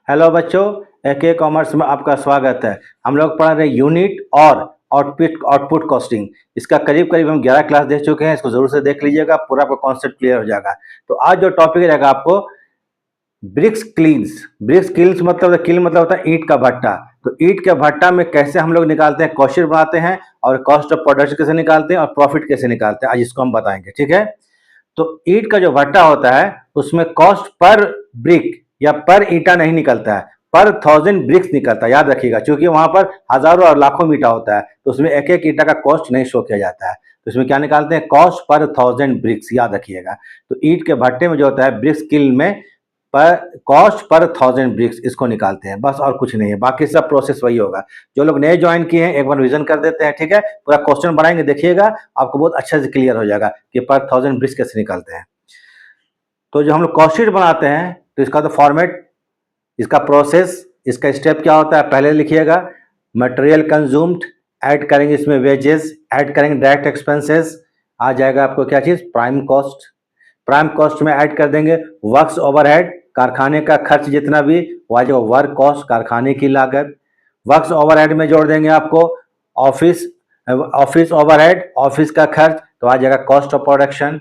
Hello बच्चों, एके commerce में आपका स्वागत है। हम लोग पढ़ रहे हैं यूनिट और आउटपुट कॉस्टिंग। इसका करीब करीब हम 11 क्लास देख चुके हैं। इसको जरूर से देख लीजिएगा, पूरा आपका कॉन्सेप्ट क्लियर हो जाएगा। तो आज जो टॉपिक रहेगा आपको ब्रिक्स क्लीन्स। ब्रिक्स क्लीन्स मतलब किल मतलब होता है ईंट का भट्टा। तो ईंट के भट्टा में कैसे हम लोग निकालते हैं, कॉस्ट शीट बनाते हैं और कॉस्ट ऑफ प्रोडक्शन कैसे निकालते हैं और प्रॉफिट कैसे निकालते हैं, आज इसको हम बताएंगे। ठीक है। तो ईंट का जो भट्टा होता है उसमें कॉस्ट पर ब्रिक या पर ईंटा नहीं निकलता है, पर 1000 ब्रिक्स निकलता है। याद रखिएगा, क्योंकि वहां पर हजारों और लाखों ईंटा होता है, तो उसमें एक एक ईंटा का कॉस्ट नहीं शो किया जाता है। तो इसमें क्या निकालते हैं, कॉस्ट पर 1000 ब्रिक्स। याद रखिएगा। तो ईंट के भट्टे में जो होता है ब्रिक्स किल में पर कॉस्ट पर 1000 ब्रिक्स, इसको निकालते हैं बस, और कुछ नहीं है। बाकी सब प्रोसेस वही होगा। जो लोग नए ज्वाइन किए हैं एक बार रिवीजन कर देते हैं। ठीक है, पूरा क्वेश्चन बनाएंगे, देखिएगा आपको बहुत अच्छे से क्लियर हो जाएगा कि पर 1000 ब्रिक्स कैसे निकालते हैं। तो जो हम लोग कॉस्ट शीट बनाते हैं तो इसका तो फॉर्मेट, इसका प्रोसेस, इसका स्टेप क्या होता है पहले लिखिएगा। मटेरियल कंज्यूम्ड, ऐड करेंगे इसमें वेजेस, ऐड करेंगे डायरेक्ट एक्सपेंसेस, आ जाएगा आपको क्या चीज़, प्राइम कॉस्ट। प्राइम कॉस्ट में ऐड कर देंगे वर्क्स ओवरहेड, कारखाने का खर्च जितना भी, वो आ जाएगा वर्क कॉस्ट, कारखाने की लागत। वर्क्स ओवरहेड में जोड़ देंगे आपको ऑफिस ओवरहेड, ऑफिस का खर्च, तो आ जाएगा cost of production.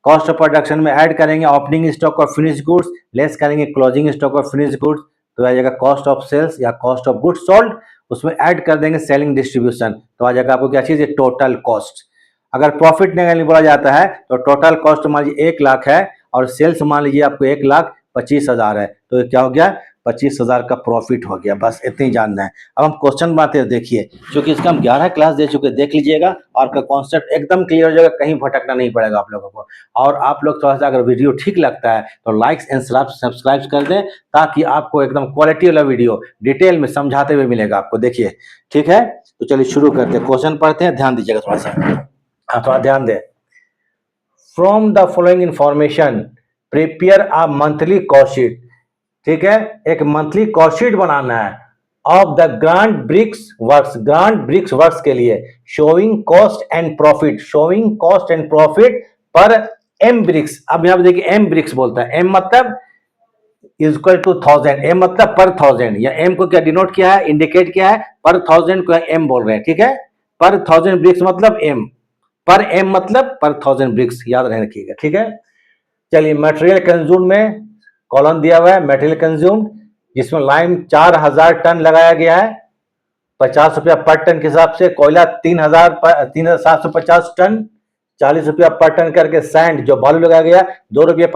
Cost of production में ऐड करेंगे opening stock of finish goods, less करेंगे closing stock of finish goods, तो आ जाएगा कॉस्ट ऑफ सेल्स या कॉस्ट ऑफ गुड्स सोल्ड। उसमें ऐड कर देंगे सेलिंग डिस्ट्रीब्यूशन, तो आ जाएगा आपको क्या चीज़ है, टोटल कॉस्ट। अगर प्रॉफिट निकालने बोला जाता है तो टोटल कॉस्ट मान लीजिए 1 लाख है और सेल्स मान लीजिए आपको 1,25,000 है, तो क्या हो गया, 25,000 का प्रॉफिट हो गया। बस इतनी ही जानना है। अब हम क्वेश्चन बनाते हैं, देखिए, क्योंकि इसका हम 11 क्लास दे चुके, देख लीजिएगा और आपका कॉन्सेप्ट एकदम क्लियर हो जाएगा, कहीं भटकना नहीं पड़ेगा आप लोगों को। और आप लोग थोड़ा सा अगर वीडियो ठीक लगता है तो लाइक्स एंड सब्सक्राइब कर दें, ताकि आपको एकदम क्वालिटी वाला वीडियो डिटेल में समझाते हुए मिलेगा आपको। देखिए, ठीक है, तो चलिए शुरू करते हैं, क्वेश्चन पढ़ते हैं, ध्यान दीजिएगा थोड़ा सा। थोड़ा ध्यान दें। From the following information prepare a monthly cost sheet. ठीक है, एक मंथली कॉस्ट शीट बनाना है of the grand bricks works, grand bricks works के लिए, showing cost and profit, showing cost and profit per M bricks. अब यहां पर देखिए एम ब्रिक्स बोलता है, एम मतलब इक्वल टू 1000, एम मतलब पर 1000, या एम को क्या डिनोट किया है, इंडिकेट किया है, पर 1000 को एम बोल रहे हैं। ठीक है, पर 1000 ब्रिक्स मतलब एम, पर एम मतलब पर 1000 ब्रिक्स, याद रखिएगा। ठीक है, चलिए मटेरियल कंज्यूम में कॉलम दिया हुआ है मटेरियल कंज्यूम, जिसमें लाइम 4000 टन लगाया गया है, 50 रुपया पर टन के हिसाब से। कोयला 3750 टन, 40 रुपया पर टन करके। सैंड जो बालू लगाया गया 2.50 रुपया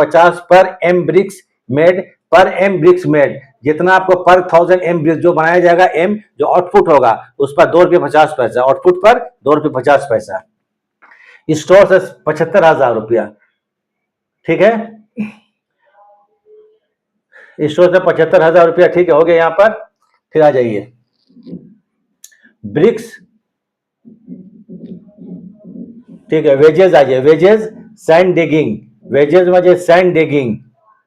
पर एम ब्रिक्स मेड, पर एम ब्रिक्स मेड, जितना आपको पर 1000 एम ब्रिक्स जो बनाया जाएगा, एम जो आउटपुट होगा उस पर 2.50 रुपया, आउटपुट पर 2.50 रुपया। स्टोर से 75,000 रुपया। ठीक है, स्टोर से 75,000 रुपया। ठीक है, हो गया यहाँ पर। फिर आ जाइए ब्रिक्स, ठीक है, वेजेस आ जाइए, वेजेस सैंड डिगिंग, वेजेस में सैंड डिगिंग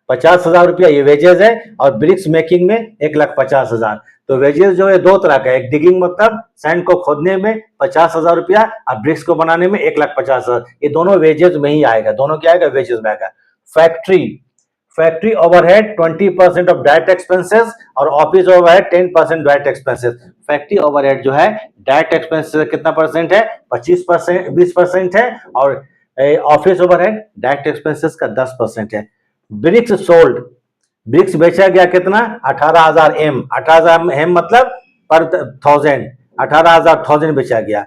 50,000 रुपया ये वेजेस है, और ब्रिक्स मेकिंग में 1,50,000। तो वेजेस जो है दो तरह का, एक डिगिंग मतलब सैंड को खोदने में 50,000 रुपया, और ब्रिक्स को बनाने में 1,50,000। ये दोनों वेजेस में ही आएगा, दोनों क्या आएगा, वेजेस में आएगा। Factory overhead 20% of direct expenses, और office overhead 10% direct expenses. Factory overhead जो है डायरेक्ट एक्सपेंसेस कितना परसेंट है, 25%, 20% है, और ऑफिस ओवरहेड डायरेक्ट एक्सपेंसेस का 10% है। ब्रिक्स सोल्ड, ब्रिक्स बेचा गया कितना, 18,000 एम, 18,000 एम मतलब पर 1000, 18,000 बेचा गया,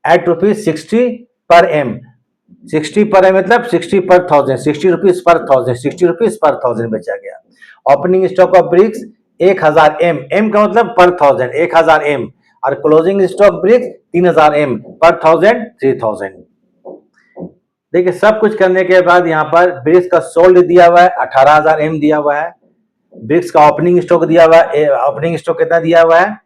एट ₹60 पर एम। 60 पर एम मतलब 60 पर 1000, 60 रुपीज पर 1000, 60 रुपीज पर 1000 बेचा गया। Opening stock of bricks 1000 M, M का मतलब पर 1000, 1000 एम, और क्लोजिंग स्टॉक ब्रिक्स 3000 एम, पर 1000 3000। देखिए, सब कुछ करने के बाद यहाँ पर ब्रिक्स का सोल्ड दिया हुआ है 18,000 एम दिया हुआ है, ब्रिक्स का ओपनिंग स्टॉक दिया हुआ है, ओपनिंग स्टॉक कितना दिया हुआ है,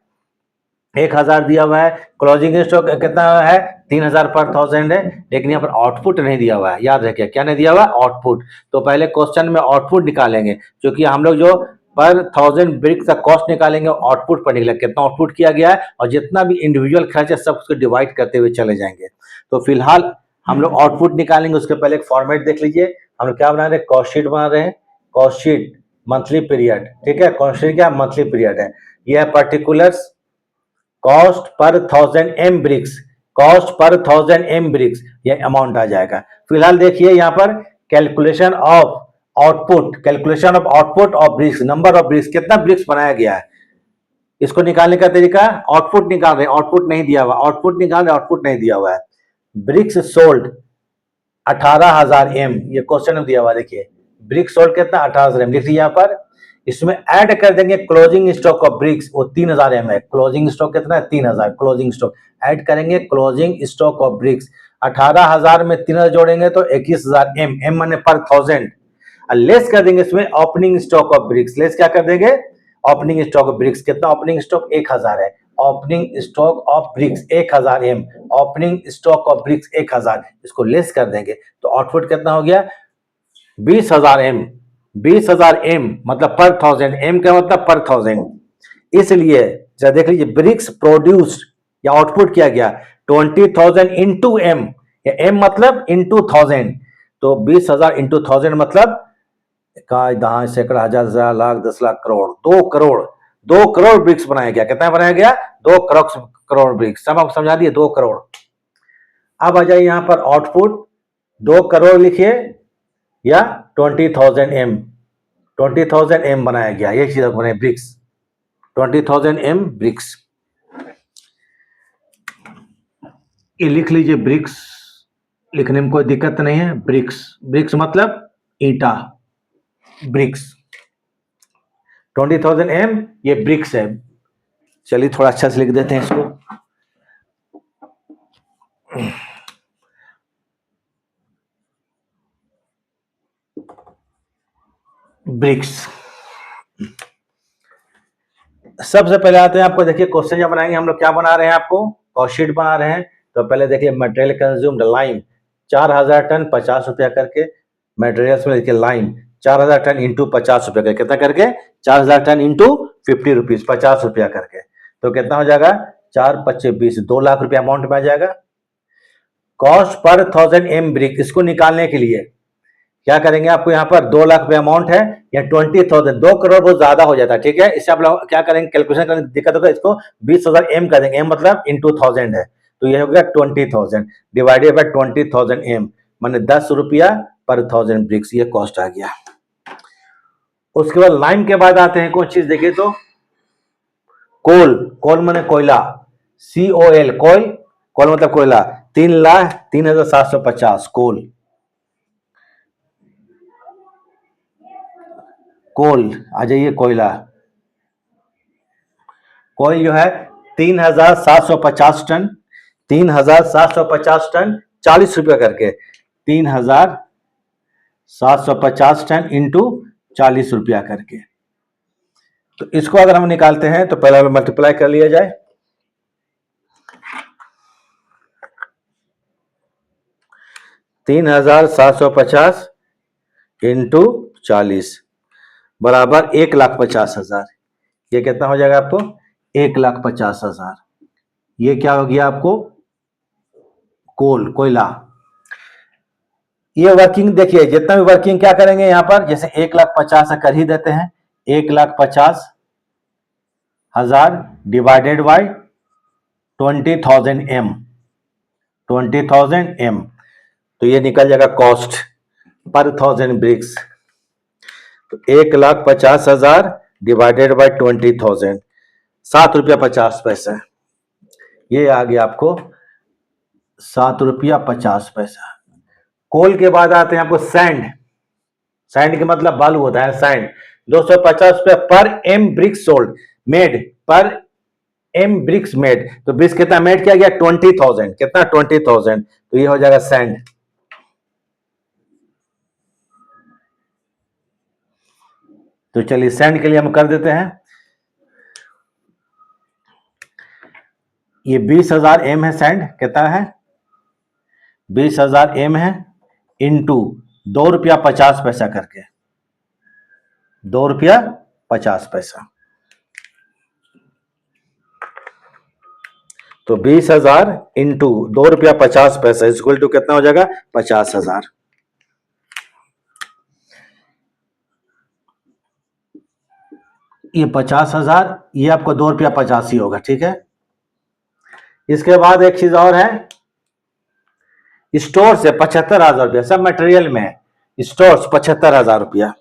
1000 दिया हुआ है, क्लोजिंग स्टॉक कितना है, 3000 पर 1000 है, लेकिन यहाँ पर आउटपुट नहीं दिया हुआ है। याद रखिए, क्या नहीं दिया हुआ, आउटपुट। तो पहले क्वेश्चन में आउटपुट निकालेंगे, क्योंकि हम लोग जो पर 1000 ब्रिक्स का कॉस्ट निकालेंगे आउटपुट पर निकलेगा, कितना आउटपुट किया गया है, और जितना भी इंडिविजुअल खर्च है सब उसको डिवाइड करते हुए चले जाएंगे। तो फिलहाल हम लोग आउटपुट निकालेंगे, उसके पहले एक फॉर्मेट देख लीजिए। हम लोग क्या बना रहे हैं, कॉस्ट शीट बना रहे हैं। कॉस्ट शीट मंथली पीरियड, ठीक है, कॉन्स्टेंट क्या मंथली पीरियड है। यह है particulars cost per 1000 m BRICS, cost per 1000 m BRICS, ये अमाउंट आ जाएगा। फिलहाल देखिए यहाँ पर calculation of output, calculation of output of BRICS, number of BRICS, कितना ब्रिक्स बनाया गया है, इसको निकालने का तरीका आउटपुट निकाल रहे हैं, आउटपुट नहीं दिया हुआ, आउटपुट निकाल रहे, आउटपुट नहीं दिया हुआ है। ब्रिक्स सोल्ड 18,000 m, ये क्वेश्चन में दिया हुआ, देखिए ब्रिक्स सोल्ड कितना 18,000 m लिख दिया यहाँ पर। इसमें ऐड कर देंगे क्लोजिंग स्टॉक ऑफ ब्रिक्स, वो 3,000 m है, क्लोजिंग स्टॉक कितना है 3,000, क्लोजिंग स्टॉक ऐड करेंगे, क्लोजिंग स्टॉक ऑफ ब्रिक्स 18,000 में 3,000 जोड़ेंगे तो 21,000 m, m माने पर 1000, लेस कर देंगे इसमें opening stock of BRICS, less क्या कर देंगे ओपनिंग स्टॉक ऑफ ब्रिक्स, कितना ओपनिंग स्टॉक 1,000 है, opening stock of BRICS 1,000 m, opening stock of BRICS 1,000, इसको लेस कर देंगे तो आउटपुट कितना हो गया 20,000 m, 20,000 m मतलब पर 1000, m का मतलब पर 1000, इसलिए जरा देख लीजिए ब्रिक्स प्रोड्यूस्ड या आउटपुट किया गया 20,000 इंटू m, या m मतलब इंटू 1000, तो 20,000 इंटू 1000 मतलब इकाई दहाई सैकड़ा हजार हजार लाख 10 लाख करोड़, 2 करोड़ ब्रिक्स बनाया गया, कितना बनाया गया 2 करोड़ ब्रिक्स, सब आपको समझा दिए 2 करोड़। अब आ जाइए यहां पर आउटपुट 2 करोड़ लिखिए या 20,000 m, 20,000 m बनाया गया, ये चीज बने ब्रिक्स 20,000 m ब्रिक्स, ये लिख लीजिए ब्रिक्स, लिखने में कोई दिक्कत नहीं है। ब्रिक्स, ब्रिक्स मतलब ईटा, ब्रिक्स 20,000 m ये ब्रिक्स है। चलिए थोड़ा अच्छा से लिख देते हैं इसको, ब्रिक्स। सबसे पहले आते हैं आपको, देखिए क्वेश्चन जब बनाएंगे हम लोग क्या बना रहे हैं, आपको कॉस्ट शीट बना रहे हैं। तो पहले देखिए मटेरियल कंज्यूम्ड लाइम 4,000 टन 50 रुपया करके, मटेरियल्स में देखिए लाइम 4,000 टन इंटू 50 रुपया करके, कितना करके 4,000 टन इंटू 50 रुपीज 50 रुपया करके, तो कितना हो जाएगा 4 25 20, 2 लाख रुपया अमाउंट में आ जाएगा। कॉस्ट पर 1000 m ब्रिक, इसको निकालने के लिए क्या करेंगे, आपको यहाँ पर 2 लाख रुपया अमाउंट है या 20,000, 2 करोड़ बहुत ज्यादा हो जाता है, ठीक है, इससे आप लोग क्या करेंगे कैलकुलेशन करने दिक्कत होगा, इसको 20,000 m कर देंगे, m मतलब इंटू 1000 है, तो ये हो गया 20,000 डिवाइडेड बाय 20,000 m, माने 10 रुपया पर 1000 ब्रिक्स, ये कॉस्ट आ गया। उसके बाद लाइम के बाद आते हैं कौन चीज, देखिए तो कोल, कोल माने कोयला, COL कोल, कोल मतलब कोयला 3,03,750 कोल, कोल आ जाइए कोयला, कोयल जो है 3,750 टन, 3,750 टन 40 रुपया करके, 3,750 टन इंटू 40 रुपया करके, तो इसको अगर हम निकालते हैं तो पहले मल्टीप्लाई कर लिया जाए, तीन 3,750 इंटू 40 बराबर 1,50,000, ये कितना हो जाएगा आपको 1,50,000, ये क्या हो गया आपको कोल कोयला। ये वर्किंग देखिए जितना भी वर्किंग क्या करेंगे यहाँ पर, जैसे 1,50,000 कर ही देते हैं, 1,50,000 डिवाइडेड बाय 20,000 m, 20,000 m, तो ये निकल जाएगा कॉस्ट पर 1000 ब्रिक्स, तो 1,50,000 डिवाइडेड बाय 20,000, 7 रुपया 50 पैसा, ये आ गया आपको 7 रुपया 50 पैसा। कोल के बाद आते हैं आपको सैंड, सैंड के मतलब बालू होता है सैंड, 250 रुपया पर m ब्रिक्स सोल्ड, मेड पर m ब्रिक्स मेड, तो ब्रिक्स कितना मेड किया गया 20,000, कितना 20,000, तो ये हो जाएगा सैंड। तो चलिए सैंड के लिए हम कर देते हैं, ये 20,000 m है सैंड, कितना है 20,000 m है इंटू 2 रुपया 50 पैसा करके, 2 रुपया 50 पैसा, तो 20,000 इंटू 2 रुपया 50 पैसा इक्वल टू कितना हो जाएगा 50,000। ये 50,000, ये आपको 2 रुपया 85 होगा, ठीक है। इसके बाद एक चीज और है, स्टोर से 75,000 रुपया, सब मटेरियल में है, स्टोर 75,000 रुपया।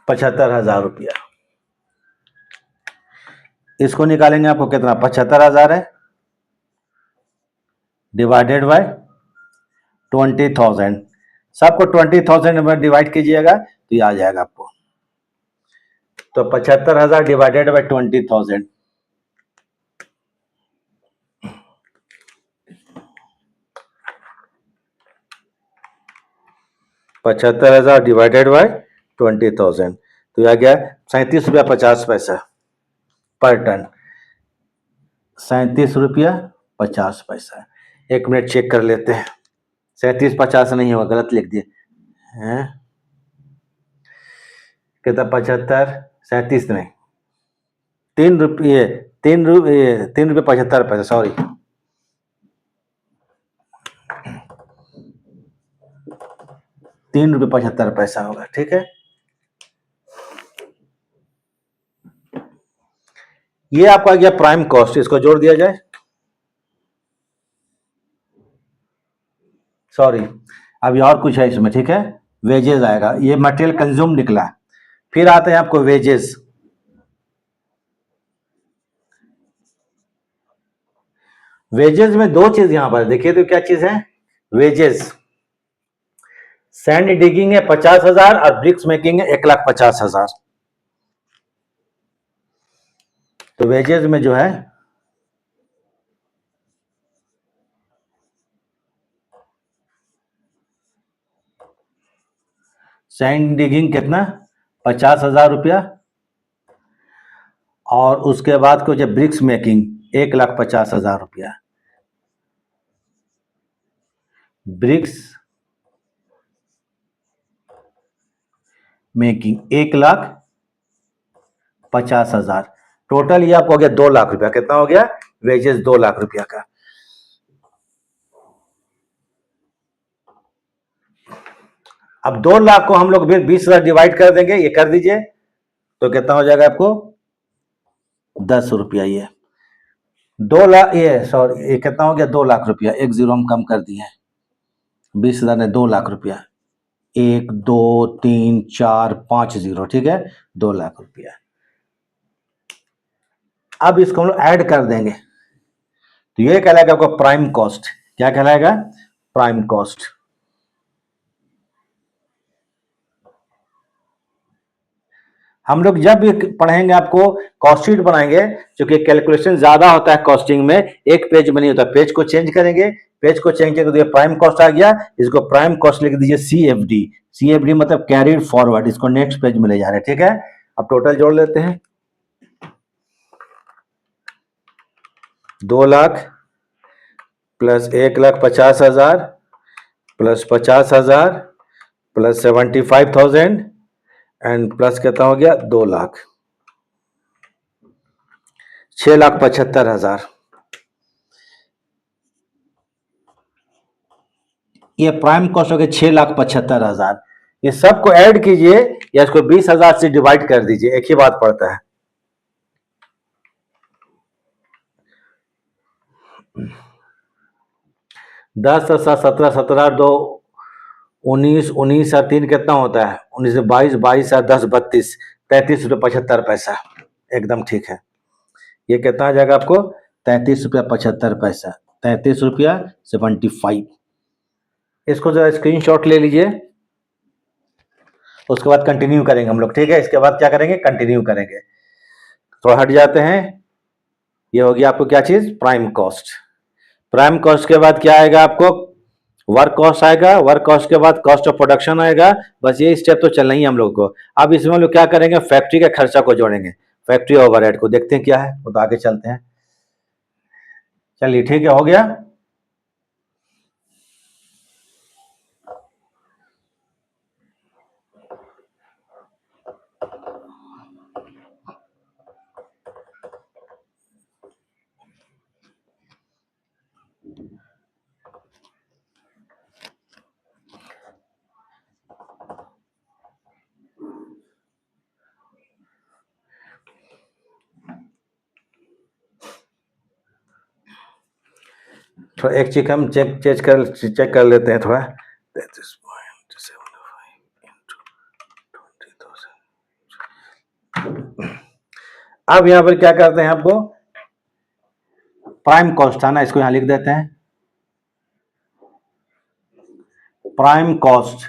₹75,000 इसको निकालेंगे, आपको कितना 75,000 है डिवाइडेड बाय 20,000, सबको 20,000 में डिवाइड कीजिएगा तो ये आ जाएगा आपको। तो 75,000 डिवाइडेड बाय 20,000, 75,000 डिवाइडेड बाय 20,000, तो यह आ गया 37 रुपया 50 पैसा पर टन। 37 रुपया 50 पैसा। 1 मिनट चेक कर लेते हैं, 3750 नहीं होगा, गलत लिख दिए हैं, कितना 75, 37 नहीं, 3 रुपये, 3 रुपये 75 पैसा, सॉरी, 3 रुपये 75 पैसा होगा, ठीक है। ये आपका गया प्राइम कॉस्ट, इसको जोड़ दिया जाए, सॉरी अभी और कुछ है इसमें, ठीक है। वेजेस आएगा, ये मटेरियल कंज्यूम निकला, फिर आते हैं आपको वेजेस। वेजेस में दो चीज यहां पर देखिए, तो क्या चीज है, वेजेस, सैंड डिगिंग है 50,000 और ब्रिक्स मेकिंग है 1,50,000। तो वेजेस में जो है सैंड डिगिंग कितना 50,000 रुपया, और उसके बाद कुछ ब्रिक्स मेकिंग 1,50,000 रुपया। ब्रिक्स मेकिंग 1,50,000, टोटल ये आपको हो गया 2 लाख रुपया। कितना हो गया वेजेस 2 लाख रुपया का। अब 2 लाख को हम लोग 20,000 डिवाइड कर देंगे, ये कर दीजिए, तो कितना हो जाएगा आपको 10 रुपया। ये 2 लाख, ये सॉरी, ये कितना हो गया 2 लाख रुपया, एक जीरो हम कम कर दिए, 20,000 ने 2 लाख रुपया, 1 2 3 4 5 0, ठीक है, 2 लाख रुपया। अब इसको हम लोग ऐड कर देंगे, तो ये कहलाएगा आपका प्राइम कॉस्ट। क्या कहलाएगा प्राइम कॉस्ट। हम लोग जब भी पढ़ेंगे आपको कॉस्ट शीट बनाएंगे, क्योंकि कैलकुलेशन ज्यादा होता है कॉस्टिंग में, एक पेज में नहीं होता, पेज को चेंज करेंगे, पेज को चेंज करके प्राइम कॉस्ट आ गया, इसको प्राइम कॉस्ट लिख दीजिए CFD। CFD मतलब कैरिड फॉरवर्ड, इसको नेक्स्ट पेज में ले जा रहे हैं, ठीक है। अब टोटल जोड़ लेते हैं, 2 lakh plus 1,50,000 plus 50,000 plus 75,000 and plus कितना हो गया 2 लाख, 6,75,000। ये प्राइम कॉस्ट हो गया 6,75,000। ये सबको ऐड कीजिए या इसको 20,000 से डिवाइड कर दीजिए, एक ही बात पड़ता है। दस 17 17 2 19 19 और 3 कितना होता है 19 22 22 और 10 32, 33 रुपये 75 पैसा, एकदम ठीक है। ये कितना आ जाएगा आपको 33 रुपया 75 पैसा, 33 रुपया 75। इसको जरा स्क्रीनशॉट ले लीजिए, उसके बाद कंटिन्यू करेंगे हम लोग, ठीक है। इसके बाद क्या करेंगे कंटिन्यू करेंगे। थोड़ा हट जाते हैं, ये हो गया आपको क्या चीज प्राइम कॉस्ट। प्राइम कॉस्ट के बाद क्या आएगा आपको वर्क कॉस्ट आएगा, वर्क कॉस्ट के बाद कॉस्ट ऑफ प्रोडक्शन आएगा। बस ये स्टेप तो चलना ही हम लोग को। अब इसमें हम लोग क्या करेंगे फैक्ट्री के खर्चा को जोड़ेंगे, फैक्ट्री ओवरहेड को देखते हैं क्या है, वो तो आगे चलते हैं। चलिए ठीक है, हो गया। थोड़ा एक चीज हम चेक कर लेते हैं थोड़ा। 33.20,000। अब यहाँ पर क्या करते हैं, आपको प्राइम कॉस्ट था ना, इसको यहाँ लिख देते हैं। प्राइम कॉस्ट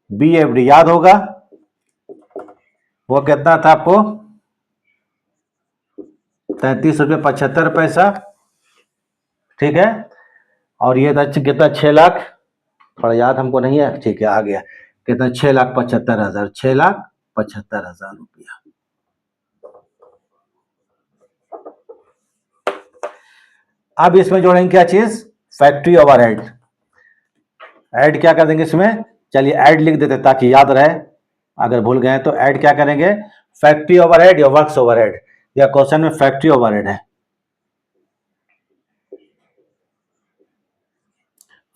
BFD याद होगा, वो कितना था आपको, 33.75 रुपये। ठीक है, और ये था कितना, 6 लाख, थोड़ा याद हमको नहीं है, ठीक है आ गया, कितना, 6,75,000, 6,75,000 रुपया। अब इसमें जोड़ेंगे क्या चीज, फैक्ट्री ओवरहेड। ऐड क्या कर देंगे इसमें, चलिए ऐड लिख देते ताकि याद रहे, अगर भूल गए तो ऐड क्या करेंगे, फैक्ट्री ओवरहेड या वर्क्स ओवरहेड, या क्वेश्चन में फैक्ट्री ओवरहेड है,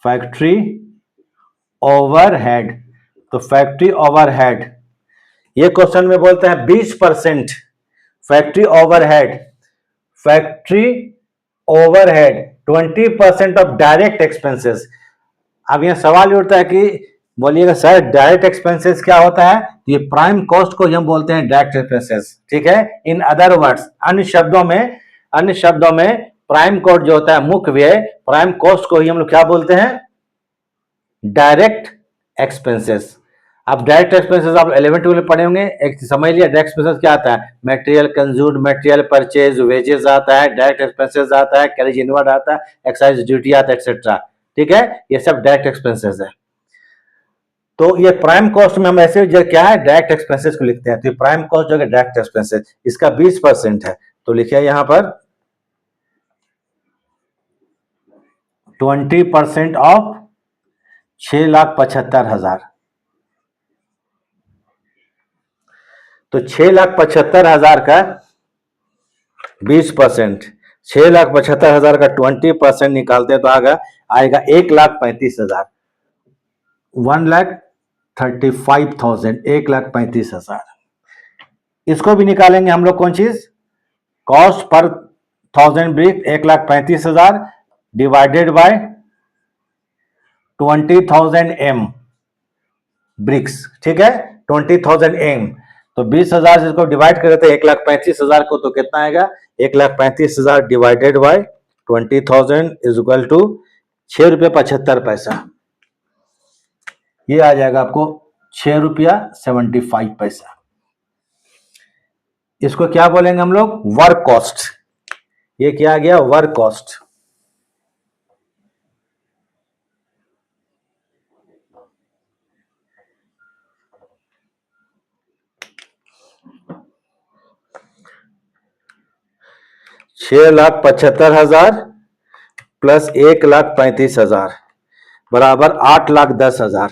फैक्ट्री ओवरहेड। तो फैक्ट्री ओवरहेड ये क्वेश्चन में बोलते हैं 20% factory overhead, factory overhead 20% of direct expenses. अब यह सवाल उठता है कि बोलिएगा सर डायरेक्ट एक्सपेंसेस क्या होता है, ये प्राइम कॉस्ट को हम बोलते हैं डायरेक्ट एक्सपेंसेस। ठीक है, इन अदर वर्ड्स, अन्य शब्दों में प्राइम कॉस्ट जो होता है मुख्य व्यय, प्राइम कॉस्ट को ही हम लोग क्या बोलते हैं, डायरेक्ट एक्सपेंसेस। अब डायरेक्ट एक्सपेंसेस आप 11th में पढ़े होंगे, एक समझ लिया डायरेक्ट एक्सपेंसेस क्या आता है, material consumed, material purchase, wages आता है, डायरेक्ट एक्सपेंसेस आता है, कैरेज इनवर्ड आता है, एक्साइज ड्यूटी आता है, एक्सेट्रा। ठीक है, ये सब डायरेक्ट एक्सपेंसेस है। तो ये प्राइम कॉस्ट में हम ऐसे जो क्या है डायरेक्ट एक्सपेंसेस को लिखते हैं, तो प्राइम कॉस्ट जो है डायरेक्ट एक्सपेंसेस, इसका 20% है, तो लिखिए यहां पर 20% ऑफ 6,75,000। तो 6,75,000 का 20%, 6,75,000 का 20% निकालते हैं तो आएगा 1,35,000, 1,35,000, 1,35,000। इसको भी निकालेंगे हम लोग, कौन चीज, cost per 1000 brick 1,35,000 divided by 20,000 M bricks. ठीक है, 20,000 M, तो 20,000 से इसको डिवाइड कर देते हैं 1,35,000 को, तो कितना आएगा, 1,35,000 divided by 20,000 is equal to 6.75 रुपया। ये आ जाएगा आपको 6.75 रुपया। इसको क्या बोलेंगे हम लोग, वर्क कॉस्ट। ये क्या आ गया, वर्क कॉस्ट। $6,75,000 प्लस 1,35,000 बराबर 8,10,000।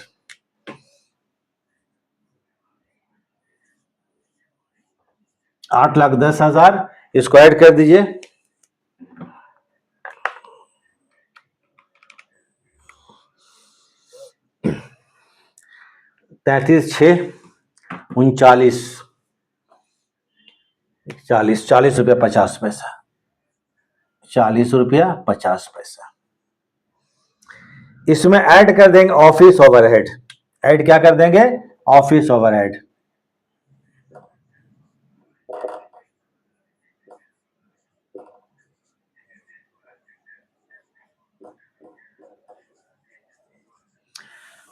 8,10,000, इसको ऐड कर दीजिए, 33,6,39, 40 रुपया 50 पैसा, 40 रुपया 50 पैसा। इसमें ऐड कर देंगे ऑफिस ओवरहेड। ऐड क्या कर देंगे, ऑफिस ओवरहेड।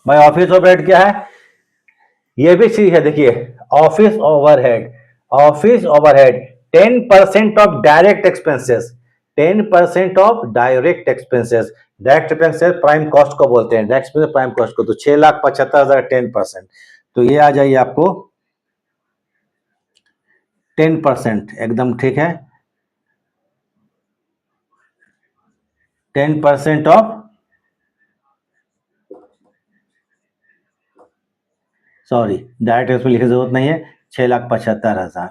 भाई ऑफिस ओवरहेड क्या है, ये भी चीज है, देखिए office overhead, office overhead 10% of direct expenses, 10% of direct expenses. Direct expenses prime cost को बोलते हैं, डायरेक्ट एक्सपेंसेस प्राइम कॉस्ट को, तो 6,75,000 10%, तो ये आ जाइए आपको 10%, एकदम ठीक है, 10% ऑफ, सॉरी डायरेक्ट एक्सपेंस लिखने की जरूरत नहीं है, 6,75,000।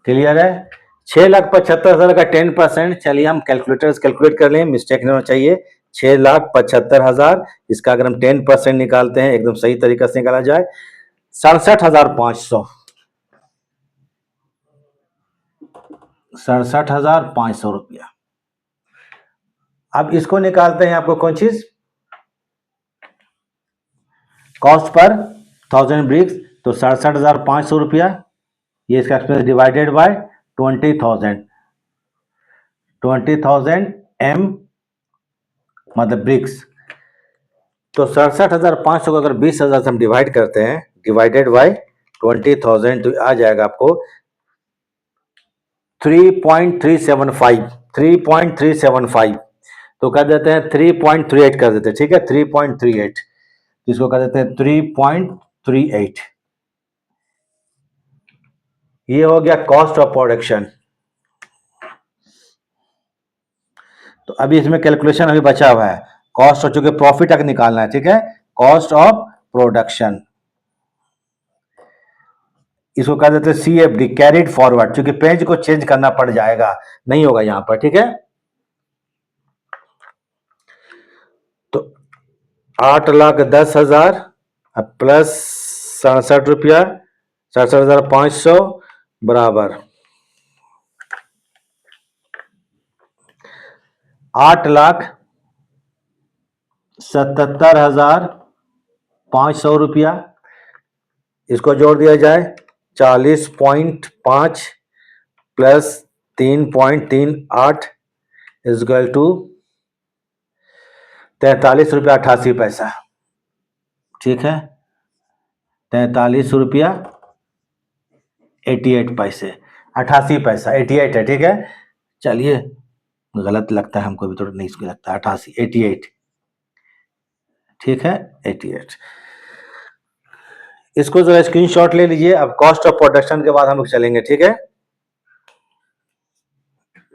क्लियर है, 6,75,000 का 10%, चलिए हम कैलकुलेटर से कैलकुलेट कर लें, मिस्टेक नहीं होना चाहिए। 6,75,000, इसका अगर हम 10% निकालते हैं, एकदम सही तरीके से निकाला जाए, 67,500, 67,500 रुपया। अब इसको निकालते हैं आपको कौन चीज, कॉस्ट पर 1000 ब्रिक्स, तो 67,500 रुपया, ये इसका एक्सपेंस डिवाइडेड बाय 20,000 एम मतलब ब्रिक्स। तो 67,500 को अगर 20,000 से हम डिवाइड करते हैं, डिवाइडेड बाय 20,000, तो आ जाएगा आपको 3.375 तो कर देते हैं 3.38 कर देते हैं, ठीक है 3.38, इसको कर देते हैं 3.38। ये हो गया कॉस्ट ऑफ प्रोडक्शन। तो अभी इसमें कैलकुलेशन अभी बचा हुआ है, कॉस्ट ऑफ, चूंकि प्रॉफिट तक निकालना है, ठीक है, कॉस्ट ऑफ प्रोडक्शन, इसको कह देते हैं CFD, कैरिड फॉरवर्ड, क्योंकि पेज को चेंज करना पड़ जाएगा, नहीं होगा यहां पर, ठीक है। तो 8,10,000 प्लस 67 रुपया, 67,500 बराबर 8,77,500 रुपया। इसको जोड़ दिया जाए 40.5 प्लस 3.38 इजकल टू 43 रुपया 88 पैसा, ठीक है, 43 रुपया 88 पैसे, 88 पैसा, 88 है, ठीक है। चलिए, गलत लगता है हमको भी, थोड़ा नहीं इसको लगता है 88, 88, ठीक है 88। इसको जो है स्क्रीनशॉट ले लीजिए। अब कॉस्ट ऑफ प्रोडक्शन के बाद हम लोग चलेंगे, ठीक है।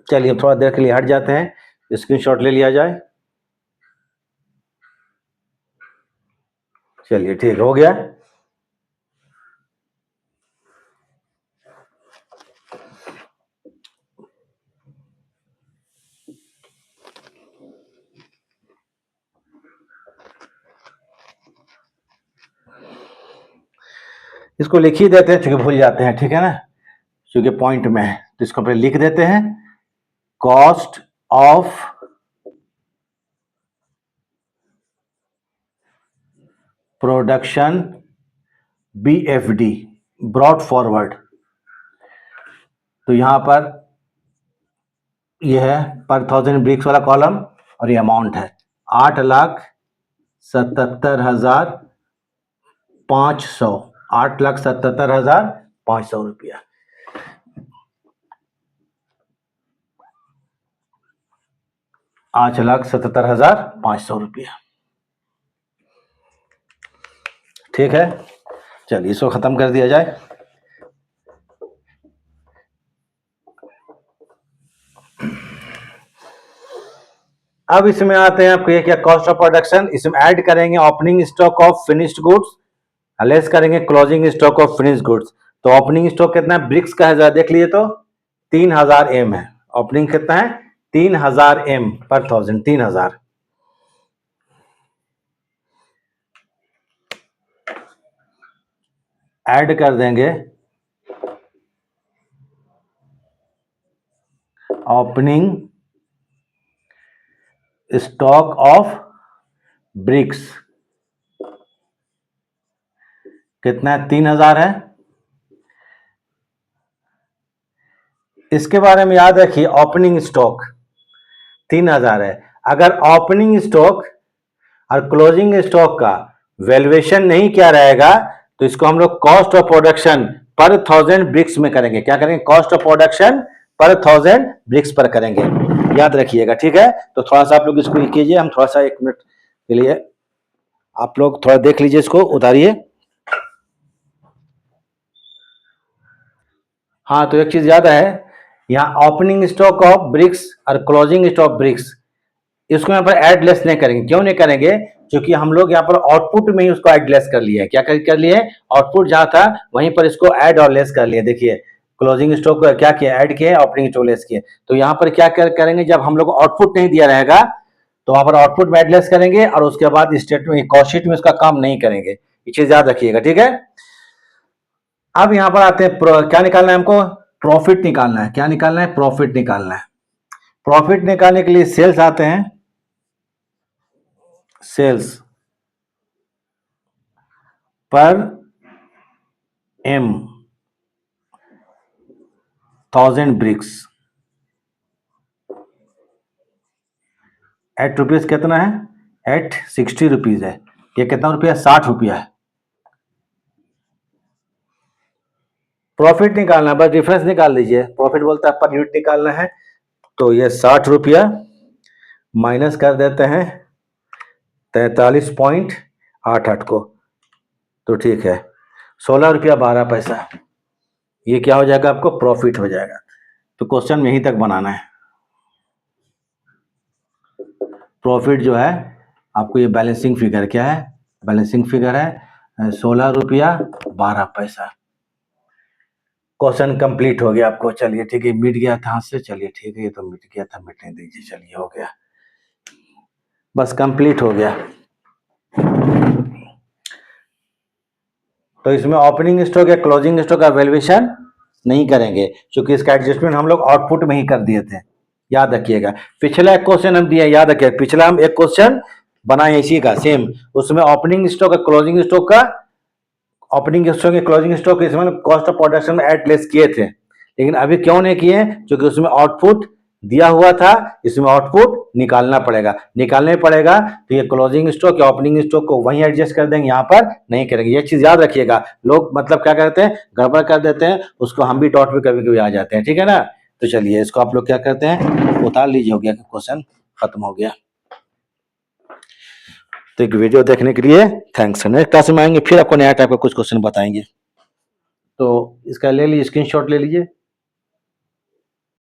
चलिए थोड़ा देर के लिए हट जाते हैं, स्क्रीनशॉट ले लिया जाए। चलिए ठीक हो गया। इसको लिख ही देते हैं, क्योंकि भूल जाते हैं, ठीक है ना, क्योंकि पॉइंट में है, तो इसको पहले लिख देते हैं, cost of production BFD, brought forward. तो यहां पर यह है पर 1000 ब्रिक्स वाला कॉलम, और ये अमाउंट है 8,77,500, 8,77,500 रुपया। ₹8,77,500, ठीक है। चलिए इसको खत्म कर दिया जाए। अब इसमें आते हैं आपको, ये क्या कॉस्ट ऑफ प्रोडक्शन, इसमें ऐड करेंगे opening stock of finished goods, less करेंगे closing stock of finished goods. तो ओपनिंग स्टॉक कितना है, ब्रिक्स का है, देख लिए तो 3000 M है। ओपनिंग कितना है, 3000 M पर 1000, 3000। ऐड कर देंगे ओपनिंग स्टॉक ऑफ ब्रिक्स, कितना है, 3000 है। इसके बारे में याद रखिए, ओपनिंग स्टॉक 3000 है। अगर ओपनिंग स्टॉक और क्लोजिंग स्टॉक का वैल्यूएशन नहीं क्या रहेगा, तो इसको हम लोग कॉस्ट ऑफ प्रोडक्शन पर 1000 ब्रिक्स में करेंगे। क्या करेंगे, कॉस्ट ऑफ प्रोडक्शन पर 1000 ब्रिक्स पर करेंगे, याद रखिएगा, ठीक है। तो थोड़ा सा आप लोग इसको कीजिए, हम थोड़ा सा 1 मिनट के लिए आप लोग थोड़ा देख लीजिए, इसको उतारिए। हाँ, तो एक चीज याद है, यहाँ ओपनिंग स्टॉक ऑफ ब्रिक्स और क्लोजिंग स्टॉक ब्रिक्स, इसको यहाँ पर एड लेस नहीं करेंगे। क्यों नहीं करेंगे, क्योंकि हम लोग यहाँ पर आउटपुट में ही उसको एड लेस कर लिए। क्या कर लिए, आउटपुट जहां था वहीं पर इसको एड और लेस कर लिए। देखिए क्लोजिंग स्टॉक को क्या किया, ऐड किया, ओपनिंग स्टॉक लेस किया। तो यहाँ पर क्या करेंगे, जब हम लोग आउटपुट नहीं दिया रहेगा तो वहां पर आउटपुट में एड लेस करेंगे, और उसके बाद स्टेटमेंट कॉस्ट शीट में उसका काम नहीं करेंगे। ये चीज याद रखिएगा, ठीक है। अब यहाँ पर आते हैं क्या निकालना है हमको, प्रॉफिट निकालना है। क्या निकालना है? प्रॉफिट निकालना है। प्रॉफिट निकालने के लिए सेल्स आते हैं, सेल्स पर एम 1000 ब्रिक्स एट रुपीज कितना है? एट 60 रुपीज है। ये कितना रुपया? 60 रुपया है। प्रॉफिट निकालना है, बस डिफरेंस निकाल दीजिए। प्रॉफिट बोलता है पर यूनिट निकालना है, तो ये 60 रुपया माइनस कर देते हैं 43.88 को, तो ठीक है 16 रुपया 12 पैसा। ये क्या हो जाएगा? आपको प्रॉफिट हो जाएगा। तो क्वेश्चन में यहीं तक बनाना है। प्रॉफिट जो है आपको, ये बैलेंसिंग फिगर क्या है? बैलेंसिंग फिगर है 16 रुपया 12 पैसा। क्वेश्चन कंप्लीट हो गया आपको। चलिए ठीक है, मिट गया था हाथ से। चलिए ठीक है, ये तो मिट गया था, मिटने दीजिए। चलिए हो गया, बस कंप्लीट हो गया। तो इसमें ओपनिंग स्टॉक या क्लोजिंग स्टॉक का वैल्यूएशन नहीं करेंगे, क्योंकि इसका एडजस्टमेंट हम लोग आउटपुट में ही कर दिए थे। याद रखिएगा, पिछला एक क्वेश्चन हम दिए, याद रखिएगा पिछला हम एक क्वेश्चन बनाए इसी का सेम, उसमें ओपनिंग स्टॉक और क्लोजिंग स्टॉक का, ओपनिंग स्टॉक या क्लोजिंग स्टॉक इसमें कॉस्ट ऑफ प्रोडक्शन में एड लेस किए थे, लेकिन अभी क्यों नहीं किए? क्योंकि उसमें आउटपुट दिया हुआ था, इसमें आउटपुट निकालना पड़ेगा। निकालने पड़ेगा तो ये क्लोजिंग स्टॉक या ओपनिंग स्टॉक को वहीं एडजस्ट कर देंगे, यहाँ पर नहीं करेंगे। ये चीज याद रखिएगा। लोग मतलब क्या करते हैं, गड़बड़ कर देते हैं, उसको हम भी डॉट पे कभी कभी आ जाते हैं, ठीक है ना। तो चलिए इसको आप लोग क्या करते हैं, उतार लीजिए। हो गया, क्वेश्चन खत्म हो गया। तो एक वीडियो देखने के लिए थैंक्स। नेक्स्ट क्लास में आएंगे, फिर आपको नया टाइप का कुछ क्वेश्चन बताएंगे। तो इसका ले लीजिए, स्क्रीनशॉट ले लीजिए।